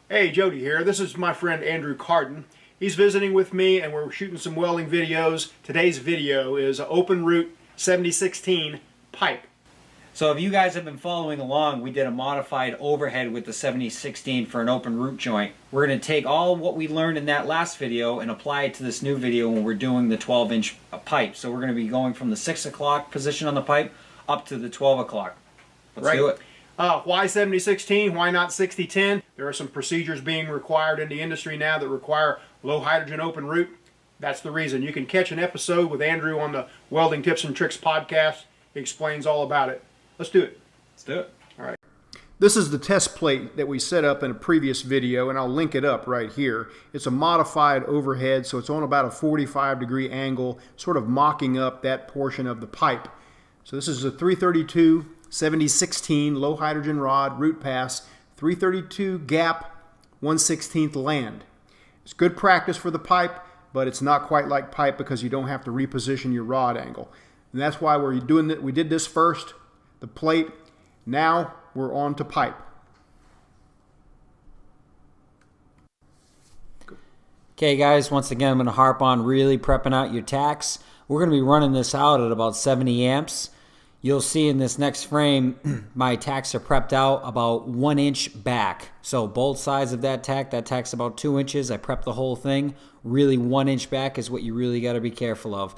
Hey, Jody here. This is my friend Andrew Carden. He's visiting with me and we're shooting some welding videos. Today's video is an open root 7016 pipe. So if you guys have been following along, we did a modified overhead with the 7016 for an open root joint. We're going to take all what we learned in that last video and apply it to this new video when we're doing the 12-inch pipe. So we're going to be going from the 6 o'clock position on the pipe up to the 12 o'clock. Let's do it. Why 7016? Why not 6010? There are some procedures being required in the industry now that require low hydrogen open root. That's the reason. You can catch an episode with Andrew on the Welding Tips and Tricks podcast. He explains all about it. Let's do it. Let's do it. All right. This is the test plate that we set up in a previous video, and I'll link it up right here. It's a modified overhead, so it's on about a 45-degree angle, sort of mocking up that portion of the pipe. So this is a 332 7016 low hydrogen rod, root pass, 332 gap, 1/16 land. It's good practice for the pipe, but it's not quite like pipe because you don't have to reposition your rod angle. And that's why we're doing it. We did this first, the plate. Now we're on to pipe. Okay guys, once again I'm going to harp on really prepping out your tacks. We're going to be running this out at about 70 amps. You'll see in this next frame, my tacks are prepped out about 1 inch back. So both sides of that tack's about 2 inches. I prepped the whole thing. Really 1 inch back is what you really got to be careful of.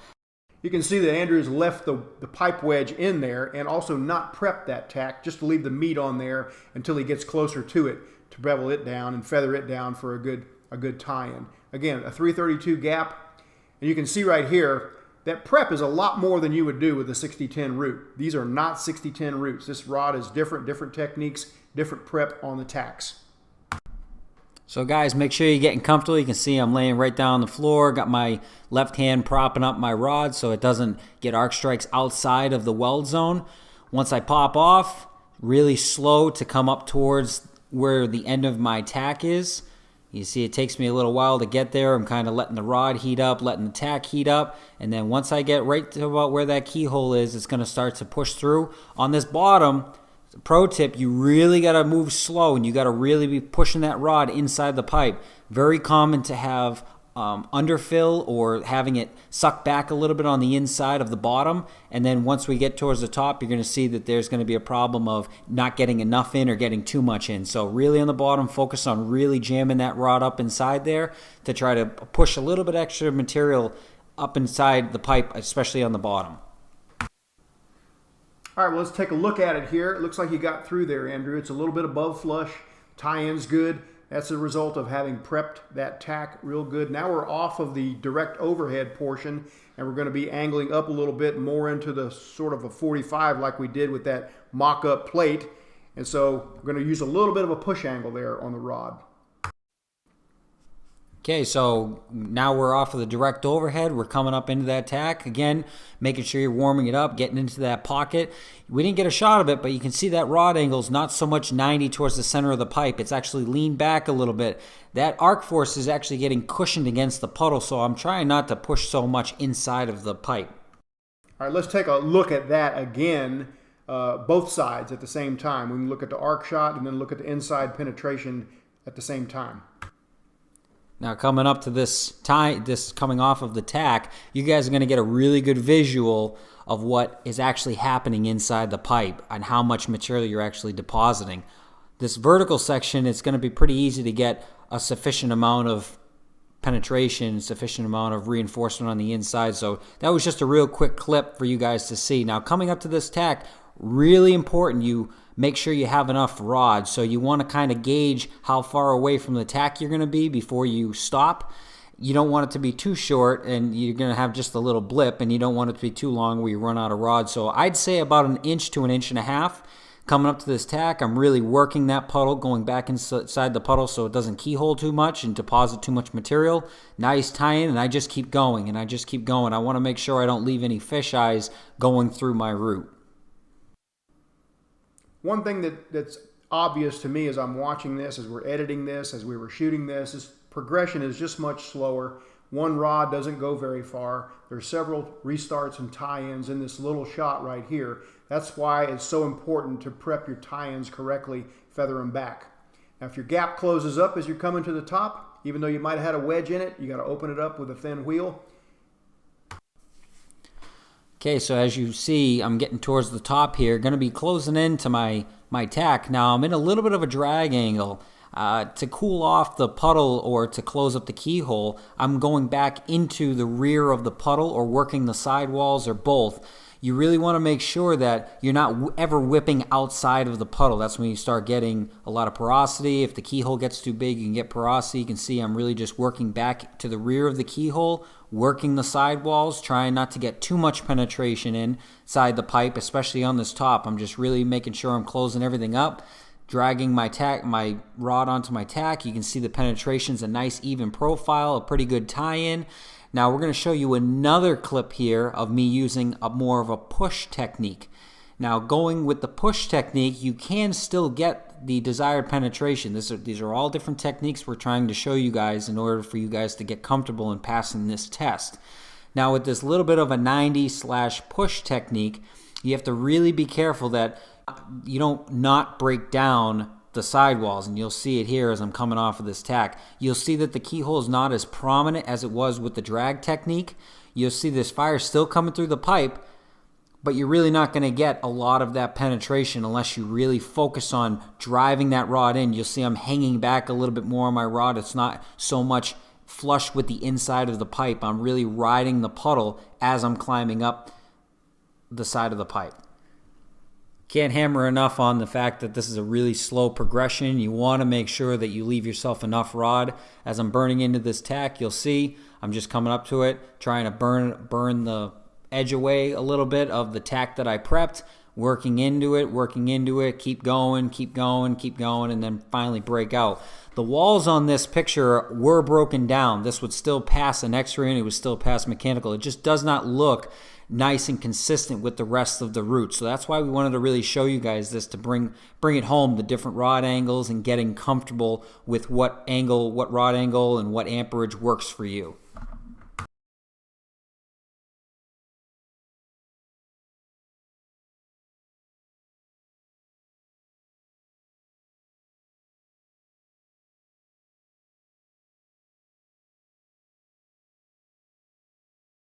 You can see that Andrew's left the pipe wedge in there and also not prepped that tack, just to leave the meat on there until he gets closer to it to bevel it down and feather it down for a good tie-in. Again, a 332 gap, and you can see right here that prep is a lot more than you would do with a 6010 root. These are not 6010 roots. This rod is different techniques, different prep on the tacks. So guys, make sure you're getting comfortable. You can see I'm laying right down on the floor. Got my left hand propping up my rod so it doesn't get arc strikes outside of the weld zone. Once I pop off, really slow to come up towards where the end of my tack is. You see it takes me a little while to get there. I'm kind of letting the rod heat up, letting the tack heat up. And then once I get right to about where that keyhole is, it's going to start to push through. On this bottom, pro tip, you really got to move slow and you got to really be pushing that rod inside the pipe. Very common to have underfill or having it suck back a little bit on the inside of the bottom, and then once we get towards the top you're going to see that there's going to be a problem of not getting enough in or getting too much in. So really on the bottom, focus on really jamming that rod up inside there to try to push a little bit extra material up inside the pipe, especially on the bottom. All right, well, let's take a look at it here. It looks like you got through there, Andrew. It's a little bit above flush. Tie-in's good. That's a result of having prepped that tack real good. Now we're off of the direct overhead portion, and we're going to be angling up a little bit more into the sort of a 45 like we did with that mock-up plate. And so we're going to use a little bit of a push angle there on the rod. Okay, so now we're off of the direct overhead. We're coming up into that tack. Again, making sure you're warming it up, getting into that pocket. We didn't get a shot of it, but you can see that rod angle is not so much 90 towards the center of the pipe. It's actually leaned back a little bit. That arc force is actually getting cushioned against the puddle, so I'm trying not to push so much inside of the pipe. All right, let's take a look at that again, both sides at the same time. We can look at the arc shot and then look at the inside penetration at the same time. Now coming up to this coming off of the tack, you guys are going to get a really good visual of what is actually happening inside the pipe and how much material you're actually depositing. This vertical section, it's going to be pretty easy to get a sufficient amount of penetration, sufficient amount of reinforcement on the inside. So that was just a real quick clip for you guys to see. Now coming up to this tack, really important you make sure you have enough rod. So you want to kind of gauge how far away from the tack you're going to be before you stop. You don't want it to be too short and you're going to have just a little blip, and you don't want it to be too long where you run out of rod. So I'd say about 1 inch to 1.5 inches. Coming up to this tack, I'm really working that puddle, going back inside the puddle so it doesn't keyhole too much and deposit too much material. Nice tie-in, and I just keep going and I just keep going. I want to make sure I don't leave any fish eyes going through my root. One thing that's obvious to me as I'm watching this, as we're editing this, as we were shooting this, is progression is just much slower. One rod doesn't go very far. There's several restarts and tie-ins in this little shot right here. That's why it's so important to prep your tie-ins correctly, feather them back. Now if your gap closes up as you're coming to the top, even though you might have had a wedge in it, you got to open it up with a thin wheel. Okay, so as you see, I'm getting towards the top here. Going to be closing into my tack. Now I'm in a little bit of a drag angle. To cool off the puddle or to close up the keyhole, I'm going back into the rear of the puddle or working the sidewalls or both. You really want to make sure that you're not ever whipping outside of the puddle. That's when you start getting a lot of porosity. If the keyhole gets too big, you can get porosity. You can see I'm really just working back to the rear of the keyhole, working the sidewalls, trying not to get too much penetration inside the pipe, especially on this top. I'm just really making sure I'm closing everything up, dragging my rod onto my tack. You can see the penetration's a nice even profile, a pretty good tie-in. Now we're going to show you another clip here of me using more of a push technique. Now going with the push technique, you can still get the desired penetration. These are all different techniques we're trying to show you guys in order for you guys to get comfortable in passing this test. Now with this little bit of a 90/push technique, you have to really be careful that you don't not break down the sidewalls, and you'll see it here as I'm coming off of this tack. You'll see that the keyhole is not as prominent as it was with the drag technique. You'll see this fire still coming through the pipe, but you're really not going to get a lot of that penetration unless you really focus on driving that rod in. You'll see I'm hanging back a little bit more on my rod. It's not so much flush with the inside of the pipe. I'm really riding the puddle as I'm climbing up the side of the pipe. Can't hammer enough on the fact that this is a really slow progression. You want to make sure that you leave yourself enough rod. As I'm burning into this tack, you'll see I'm just coming up to it, trying to burn the edge away a little bit of the tack that I prepped, working into it, keep going, and then finally break out. The walls on this picture were broken down. This would still pass an X-ray and it would still pass mechanical. It just does not look nice and consistent with the rest of the route. So that's why we wanted to really show you guys this, to bring it home, the different rod angles and getting comfortable with what rod angle and what amperage works for you.